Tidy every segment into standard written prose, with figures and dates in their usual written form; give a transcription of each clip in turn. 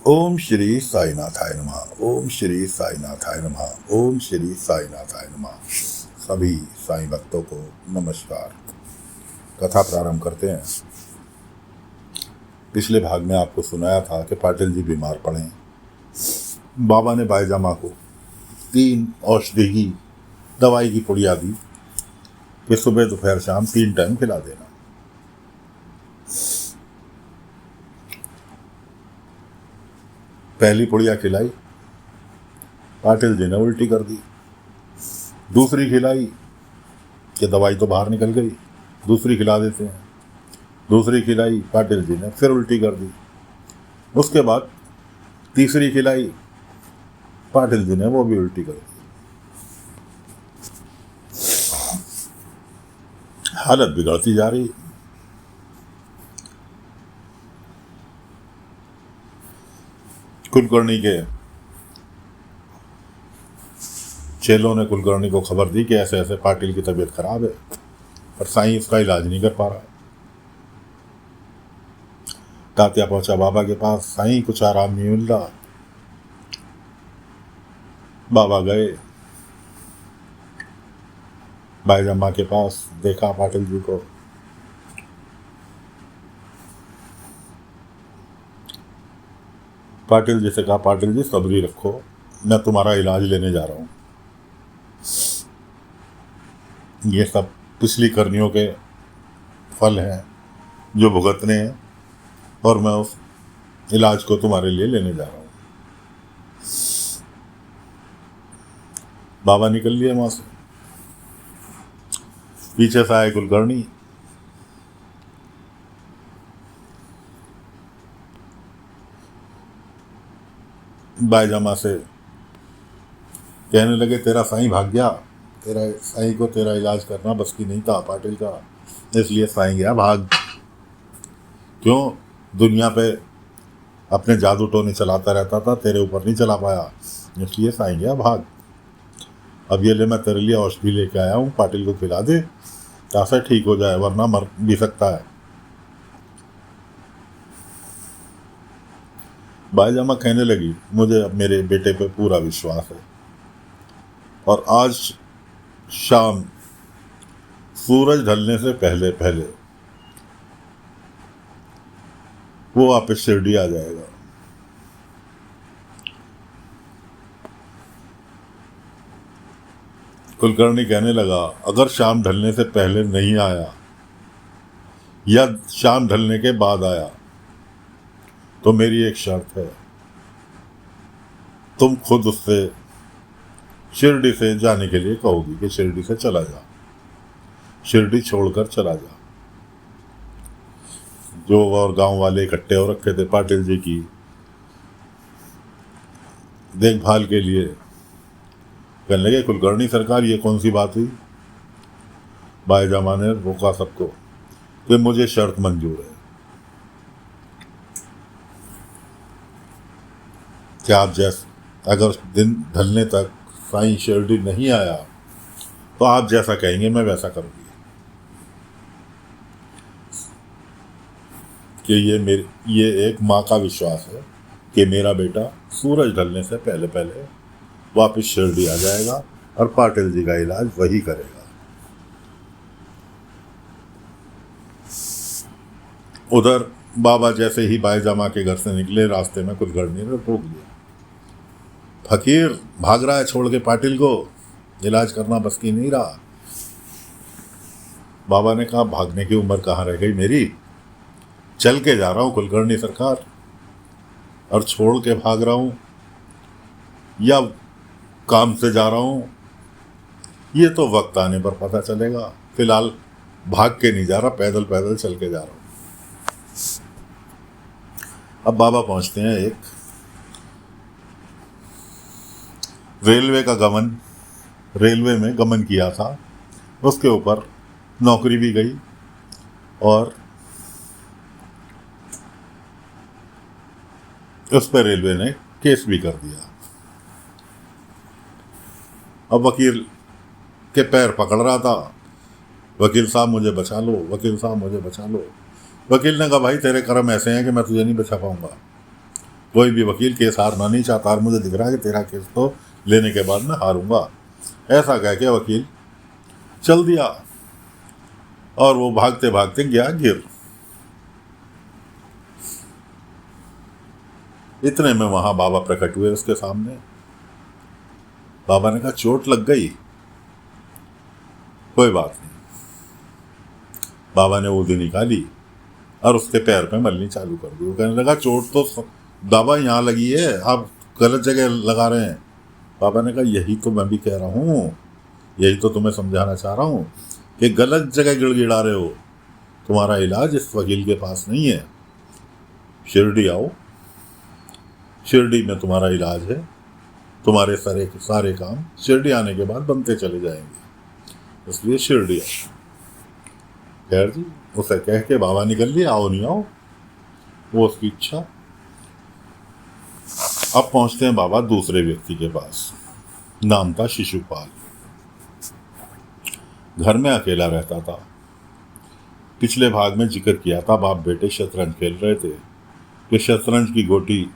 ओम श्री साईनाथाय नमः। ओम श्री साईनाथाय नमः। ओम श्री साईनाथाय नमः। सभी साईं भक्तों को नमस्कार। कथा प्रारंभ करते हैं। पिछले भाग में आपको सुनाया था कि पाटिल जी बीमार पड़े। बाबा ने बाईजामा को 3 औषधि की दवाई की पुड़िया दी कि सुबह दोपहर शाम 3 टाइम खिला देना। पहली पुड़िया खिलाई, पाटिल जी ने उल्टी कर दी। दूसरी खिलाई कि दवाई तो बाहर निकल गई, दूसरी खिला देते हैं। दूसरी खिलाई, पाटिल जी ने फिर उल्टी कर दी। उसके बाद तीसरी खिलाई, पाटिल जी ने वो भी उल्टी कर दी। हालत बिगड़ती जा रही। कुलकर्णी के चेलों ने कुलकर्णी को खबर दी कि ऐसे ऐसे पाटिल की तबीयत खराब है, पर साईं इसका इलाज नहीं कर पा रहा। तात्या पहुंचा बाबा के पास, साईं कुछ आराम नहीं मिल रहा। बाबा गए बाईजामा के पास, देखा पाटिल जी को। पाटिल जी से कहा, पाटिल जी सब्री रखो, मैं तुम्हारा इलाज लेने जा रहा हूँ। ये सब पिछली करनियों के फल हैं जो भुगतने हैं, और मैं उस इलाज को तुम्हारे लिए लेने जा रहा हूँ। बाबा निकल लिए वहां से। पीछे से आए कुलकर्णी। बाईजामा से कहने लगे, तेरा साईं भाग गया, तेरा साईं को तेरा इलाज करना बस की नहीं था पाटिल का, इसलिए साईं गया भाग। क्यों? दुनिया पे अपने जादू टोने चलाता रहता था, तेरे ऊपर नहीं चला पाया, इसलिए साईं गया भाग। अब ये ले, मैं तेरे लिए औषधि लेके आया हूँ, पाटिल को खिला दे, ताकि ठीक हो जाए, वरना मर भी सकता है। बाईजामा कहने लगी, मुझे अब मेरे बेटे पे पूरा विश्वास है, और आज शाम सूरज ढलने से पहले पहले वो वापस शिरडी आ जाएगा। कुलकर्णी कहने लगा, अगर शाम ढलने से पहले नहीं आया या शाम ढलने के बाद आया तो मेरी एक शर्त है, तुम खुद उससे शिरडी से जाने के लिए कहोगी कि शिरडी से चला जा, शिरडी छोड़कर चला जा। जो और गांव वाले इकट्ठे हो रखे थे पाटिल जी की देखभाल के लिए, कहने लगे, कुलकर्णी सरकार ये कौन सी बात हुई? बाईजामा ने रोका सबको कि मुझे शर्त मंजूर है कि आप अगर दिन ढलने तक साईं शिरडी नहीं आया तो आप जैसा कहेंगे मैं वैसा करूंगी। कि ये एक माँ का विश्वास है कि मेरा बेटा सूरज ढलने से पहले पहले वापस शिरडी आ जाएगा और पाटिल जी का इलाज वही करेगा। उधर बाबा जैसे ही बाईजामा के घर से निकले, रास्ते में कुलकर्णी ने रोक दिया। फकीर भाग रहा है छोड़ के पाटिल को, इलाज करना बस की नहीं रहा। बाबा ने कहा, भागने की उम्र कहाँ रह गई मेरी, चल के जा रहा हूँ कुलकर्णी सरकार, और छोड़ के भाग रहा हूँ या काम से जा रहा हूँ, ये तो वक्त आने पर पता चलेगा। फिलहाल भाग के नहीं जा रहा, पैदल पैदल चल के जा रहा हूँ। अब बाबा पहुंचते हैं एक रेलवे का गमन, रेलवे में गमन किया था, उसके ऊपर नौकरी भी गई और उस पर रेलवे ने केस भी कर दिया। अब वकील के पैर पकड़ रहा था, वकील साहब मुझे बचा लो, वकील साहब मुझे बचा लो। वकील ने कहा, भाई तेरे कर्म ऐसे हैं कि मैं तुझे नहीं बचा पाऊंगा, कोई भी वकील केस हारना नहीं चाहता, और मुझे दिख रहा है कि तेरा केस तो लेने के बाद मैं हारूंगा। ऐसा कह के वकील चल दिया और वो भागते भागते गया गिर। इतने में वहां बाबा प्रकट हुए उसके सामने। बाबा ने कहा चोट लग गई, कोई बात नहीं। बाबा ने ऊँधी निकाली और उसके पैर पे मलनी चालू कर दी। वो कहने लगा चोट तो बाबा यहाँ लगी है, आप गलत जगह लगा रहे हैं। बाबा ने कहा यही तो मैं भी कह रहा हूँ, यही तो तुम्हें समझाना चाह रहा हूँ कि गलत जगह गिड़गिड़ा रहे हो। तुम्हारा इलाज इस वकील के पास नहीं है, शिरडी आओ, शिरडी में तुम्हारा इलाज है। तुम्हारे सारे काम शिरडी आने के बाद बनते चले जाएंगे, इसलिए शिरडी आओ। खैर जी, उसे कह के बाबा निकल लिए, आओ नहीं आओ वो उसकी इच्छा। अब पहुंचते हैं बाबा दूसरे व्यक्ति के पास, नाम था शिशुपाल। घर में अकेला रहता था। पिछले भाग में जिक्र किया था बाप बेटे शतरंज खेल रहे थे कि शतरंज की गोटी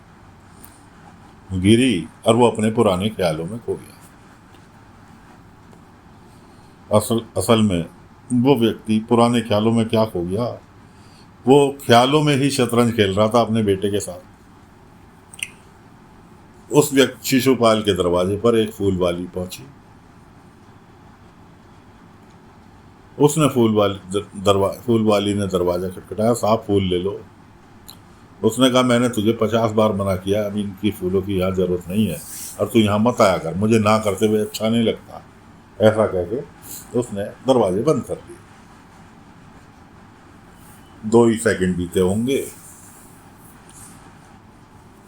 गिरी और वो अपने पुराने ख्यालों में खो गया। असल में वो व्यक्ति पुराने ख्यालों में क्या खो गया, वो ख्यालों में ही शतरंज खेल रहा था अपने बेटे के साथ। उस व्यक्ति शिशुपाल के दरवाजे पर एक फूल वाली पहुंची। उसने फूल वाली ने दरवाजा खटखटाया, साहब फूल ले लो। उसने कहा मैंने तुझे 50 बार मना किया, अभी इनकी फूलों की यहाँ जरूरत नहीं है और तू यहाँ मत आया कर, मुझे ना करते हुए अच्छा नहीं लगता। ऐसा कह के उसने दरवाजे बंद कर दिए। 2 ही सेकंड बीते होंगे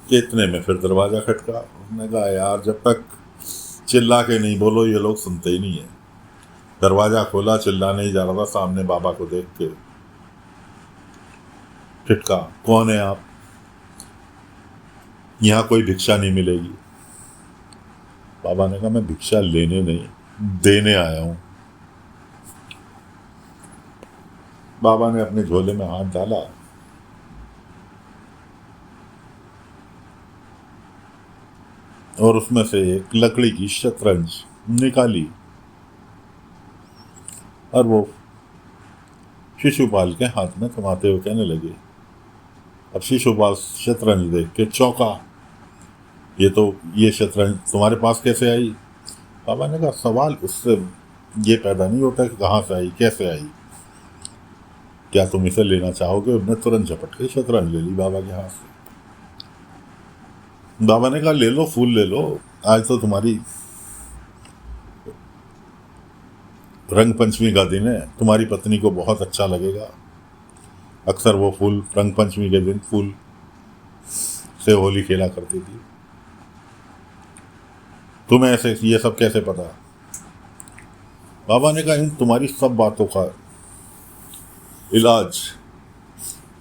कि इतने में फिर दरवाजा खटका। उसने कहा यार जब तक चिल्ला के नहीं बोलो ये लोग सुनते ही नहीं है। दरवाजा खोला, चिल्लाने ही जा रहा था, सामने बाबा को देख के ठिठका, कौन है आप? यहाँ कोई भिक्षा नहीं मिलेगी। बाबा ने कहा मैं भिक्षा लेने नहीं देने आया हूं। बाबा ने अपने झोले में हाथ डाला और उसमें से एक लकड़ी की शतरंज निकाली और वो शिशुपाल के हाथ में थमाते हुए कहने लगे। अब शिशुपाल शतरंज देख के चौंका, ये शतरंज तुम्हारे पास कैसे आई? बाबा ने कहा सवाल उससे ये पैदा नहीं होता कि कहाँ से आई, कैसे आई, क्या तुम इसे लेना चाहोगे? उन्होंने तुरंत झपट के शतरंज ले ली बाबा के हाथ से। बाबा ने कहा ले लो, फूल ले लो, आज तो तुम्हारी रंग पंचमी का दिन है, तुम्हारी पत्नी को बहुत अच्छा लगेगा। अक्सर वो फूल रंग पंचमी के दिन फूल से होली खेला करती थी। तुम्हें ऐसे ये सब कैसे पता? बाबा ने कहा इन तुम्हारी सब बातों का इलाज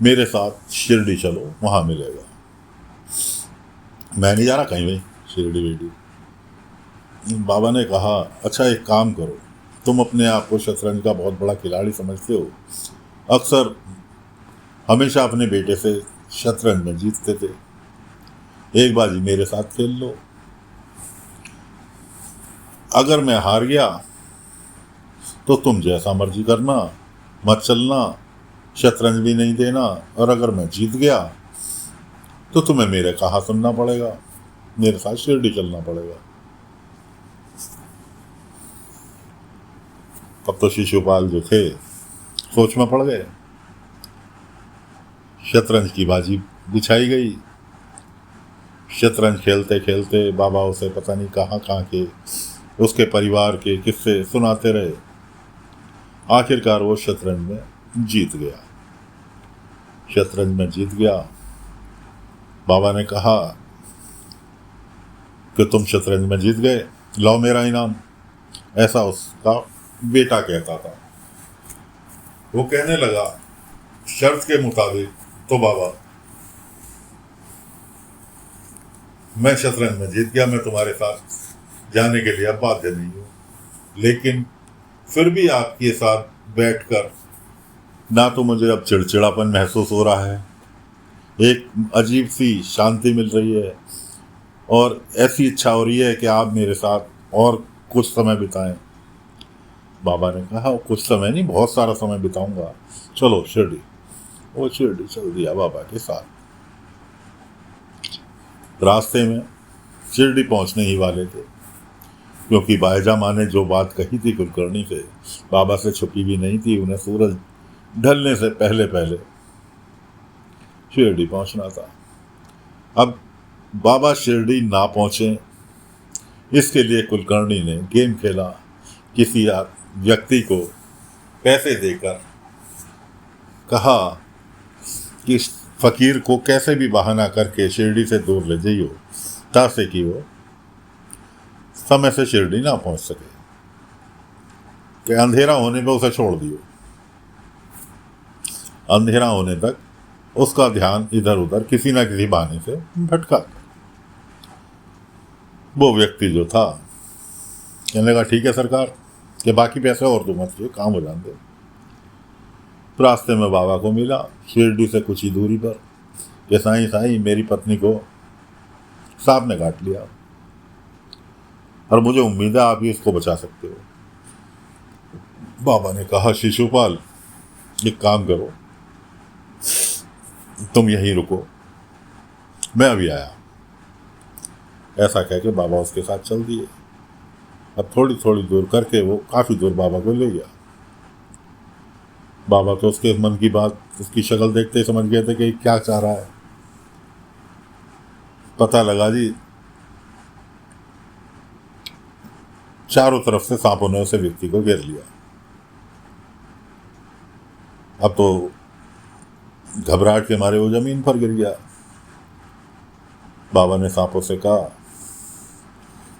मेरे साथ शिरडी चलो, वहां मिलेगा। मैं नहीं जा रहा कहीं भाई शिरडी वेडी। बाबा ने कहा अच्छा एक काम करो, तुम अपने आप को शतरंज का बहुत बड़ा खिलाड़ी समझते हो, अक्सर हमेशा अपने बेटे से शतरंज में जीतते थे, एक बाजी मेरे साथ खेल लो। अगर मैं हार गया तो तुम जैसा मर्जी करना, मत चलना, शतरंज भी नहीं देना, और अगर मैं जीत गया तो तुम्हें मेरे कहा सुनना पड़ेगा, मेरे साथ शिरडी चलना पड़ेगा। तब तो शिशुपाल जो थे सोच में पड़ गए। शतरंज की बाजी बिछाई गई। शतरंज खेलते खेलते बाबा उसे पता नहीं कहाँ कहाँ के उसके परिवार के किस्से सुनाते रहे। आखिरकार वो शतरंज में जीत गया। शतरंज में जीत गया। बाबा ने कहा कि तुम शतरंज में जीत गए, लाओ मेरा इनाम। ऐसा उसका बेटा कहता था। वो कहने लगा शर्त के मुताबिक तो बाबा मैं शतरंज में जीत गया, मैं तुम्हारे साथ जाने के लिए अब बाध्य नहीं हूँ, लेकिन फिर भी आपके साथ बैठकर ना तो मुझे अब चिड़चिड़ापन महसूस हो रहा है, एक अजीब सी शांति मिल रही है और ऐसी इच्छा हो रही है कि आप मेरे साथ और कुछ समय बिताएं। बाबा ने कहा कुछ समय नहीं, बहुत सारा समय बिताऊंगा, चलो शिरडी। वो शिरडी चल दिया बाबा के साथ। रास्ते में शिरडी पहुंचने ही वाले थे, क्योंकि बायजा माँ ने जो बात कही थी कुलकर्णी से, बाबा से छुपी भी नहीं थी। उन्हें सूरज ढलने से पहले पहले शिरडी पहुंचना था। अब बाबा शिरडी ना पहुंचे, इसके लिए कुलकर्णी ने गेम खेला। किसी व्यक्ति को पैसे देकर कहा कि फकीर को कैसे भी बहाना करके शिरडी से दूर ले जाइयो, ताकि कि वो समय से शिरडी ना पहुंच सके, कि अंधेरा होने पर उसे छोड़ दियो। अंधेरा होने तक उसका ध्यान इधर उधर किसी ना किसी बहाने से भटका। वो व्यक्ति जो था कहने लगा ठीक है सरकार, कि बाकी पैसे और तो मत, काम हो जाने दो। रास्ते में बाबा को मिला शिरडी से कुछ ही दूरी पर, कि साईं साईं मेरी पत्नी को सांप ने काट लिया और मुझे उम्मीद है आप ही इसको बचा सकते हो। बाबा ने कहा शिशुपाल एक काम करो, तुम यहीं रुको, मैं अभी आया। ऐसा कह के बाबा उसके साथ चल दिए। अब थोड़ी थोड़ी दूर करके वो काफ़ी दूर बाबा को ले गया। बाबा तो उसके मन की बात, उसकी शक्ल देखते ही समझ गए थे कि क्या चाह रहा है। पता लगा जी, चारों तरफ से सांपों ने उसे व्यक्ति को घेर लिया। अब तो घबराहट के मारे वो जमीन पर गिर गया। बाबा ने सांपों से कहा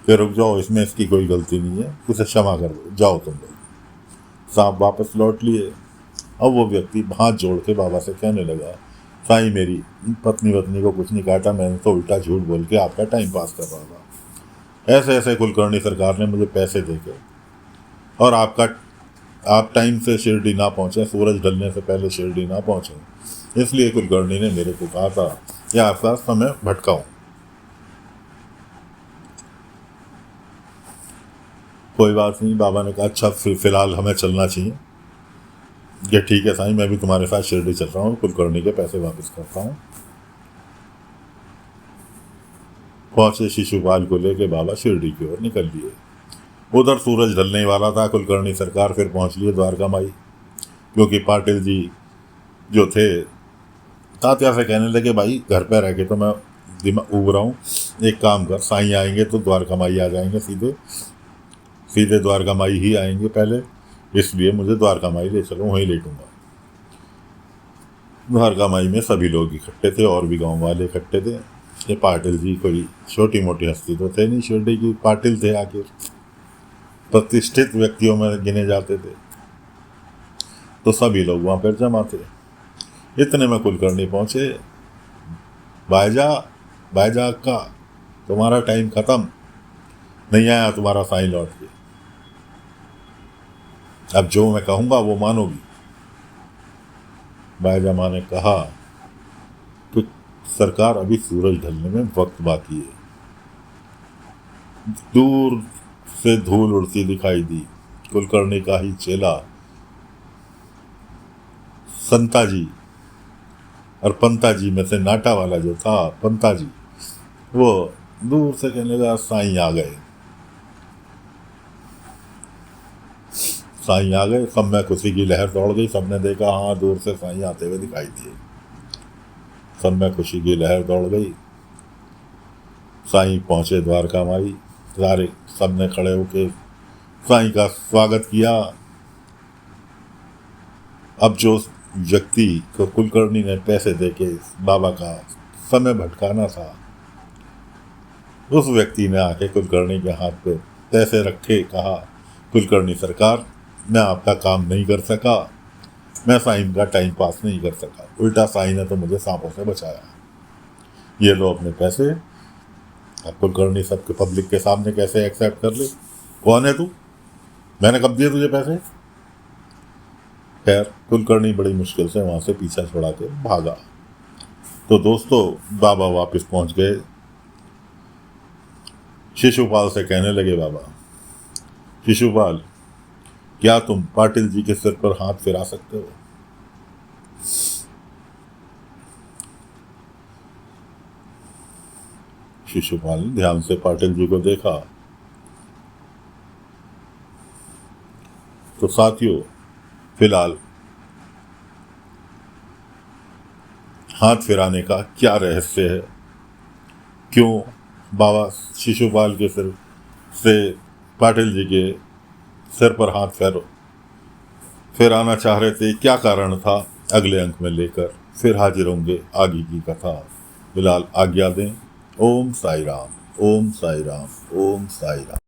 कि रुक जाओ, इसमें इसकी कोई गलती नहीं है, उसे क्षमा कर दो, जाओ तुम लोग। सांप वापस लौट लिए। अब वो व्यक्ति हाथ जोड़ के बाबा से कहने लगा, साईं मेरी पत्नी को कुछ नहीं काटा, मैंने तो उल्टा झूठ बोल के आपका टाइम पास कर रहा था। ऐसे ऐसे कुलकर्णी सरकार ने मुझे पैसे देके, और आप टाइम से शिरडी ना पहुँचे, सूरज ढलने से पहले शिरडी ना पहुँचे, इसलिए कुलकर्णी ने मेरे को कहा था कि आपका समय भटकाऊं। कोई बात नहीं, बाबा ने कहा अच्छा फिलहाल हमें चलना चाहिए। ये ठीक है साईं, मैं भी तुम्हारे साथ शिरडी चल रहा हूँ, कुलकर्णी के पैसे वापस करता हूँ। पहुंचे शिशुपाल को लेके बाबा शिरडी की ओर निकल लिए। उधर सूरज ढलने वाला था। कुलकर्णी सरकार फिर पहुंच लिए द्वारका माई, क्योंकि पाटिल जी जो थे तात्या से कहने लगे भाई घर पे रह के तो मैं दिमाग उब रहा हूँ, एक काम कर, साईं आएंगे तो द्वारका माई आ जाएंगे, सीधे द्वारका माई ही आएंगे पहले, इसलिए मुझे द्वारका माई ले चलो, वहीं लेटूंगा। द्वारका माई में सभी लोग इकट्ठे थे और भी गांव वाले इकट्ठे थे। ये पाटिल जी कोई छोटी मोटी हस्ती तो थे नहीं, शिरडी की पाटिल थे, आखिर प्रतिष्ठित व्यक्तियों में गिने जाते थे, तो सभी लोग वहाँ पर जमा थे। इतने में कुलकर्णी पहुँचे। भाईजा का तुम्हारा टाइम खत्म, नहीं आया तुम्हारा साईं लौट के, अब जो मैं कहूँगा वो मानोगी। भाईजा माँ ने कहा कि सरकार अभी सूरज ढलने में वक्त बाकी है। दूर से धूल उड़ती दिखाई दी। कुलकर्णी का ही चेला संता जी और पंता जी में से नाटा वाला जो था पंता जी, वो दूर से कहने लगा साईं आ गए, साईं आ गए। सब में खुशी की लहर दौड़ गई। सबने देखा हाँ दूर से साईं आते हुए दिखाई दिए। सब में खुशी की लहर दौड़ गई। साईं पहुँचे द्वारका माई, सारे सब ने खड़े होके साईं का स्वागत किया। अब जो व्यक्ति को कुलकर्णी ने पैसे देके बाबा का समय भटकाना था, उस व्यक्ति ने आके कुलकर्णी के हाथ पे पैसे रखे, कहा कुलकर्णी सरकार मैं आपका काम नहीं कर सका, मैं साईं का टाइम पास नहीं कर सका, उल्टा साईं ने तो मुझे सांपों से बचाया, ये लो अपने पैसे। अब कुलकर्णी सबके पब्लिक के सामने कैसे एक्सेप्ट कर ले, कौन है तू, मैंने कब दिए तुझे पैसे। खैर कुलकर्णी बड़ी मुश्किल से वहाँ से पीछा छुड़ा के भागा। तो दोस्तों बाबा वापस पहुंच गए। शिशुपाल से कहने लगे, बाबा शिशुपाल, क्या तुम पाटिल जी के सिर पर हाथ फिरा सकते हो? शिशुपाल ने ध्यान से पाटिल जी को देखा। तो साथियों, फिलहाल हाथ फिराने का क्या रहस्य है? क्यों बाबा शिशुपाल के सिर से पाटिल जी के सिर पर हाथ फिर आना चाह रहे थे? क्या कारण था? अगले अंक में लेकर फिर हाजिर होंगे आगे की कथा। फिलहाल आज्ञा दें। ओम साई राम, ओम साई राम, ओम साई राम।